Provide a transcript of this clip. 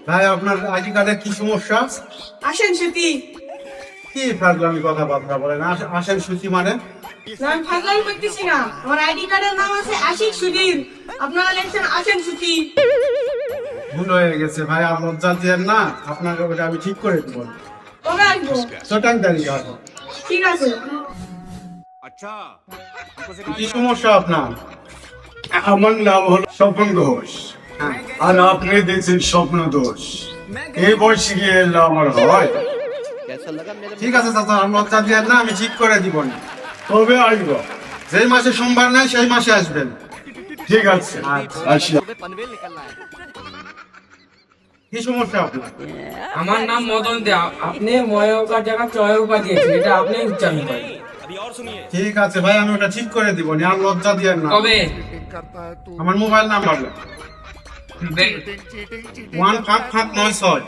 ভাই আপনার আইডি কার্ডে কি সমস্যা? আসেন সুতি। কি ফাজলামি কথাবার্তা বলেন? আসেন সূচি মানে? না, আমি ফাজলামি করতেছি না। আমার আইডি কার্ডের নাম আছে আশিক সুধীর। আপনারা লিখছেন আসেন সুতি। ভুল হয়ে গেছে ভাই, আর লজ্জা দিয়েন না। আপনাকে ওটা আমি ঠিক করে দেবো। কবে আসবো? 7 তারিখ আসবো। ঠিক আছে। কি সমস্যা আপনার? আমার নাম হলো স্বপন ঘোষ। আর আপনি দেখছেন স্বপ্ন দোষ। এই বয়সে গিয়ে এলো আমার হয়। ঠিক আছে চাচা, আর লজ্জা দিয়েন না, আমি ঠিক করে দিব না। তবে আসবো, যেই মাসে সোমবার নাই সেই মাসে আসবেন। ঠিক আছে, আসি। কি সমস্যা আপনার? আমার নাম মদন দে। আপনি ময়কার জায়গা চয়কা দিয়েছেন, এটা আপনি উচ্চারণ করেন। ঠিক আছে ভাই, আমি ওটা ঠিক করে দিব না, আর লজ্জা দিয়েন না। কবে? আমার মোবাইল নাম্বার 1559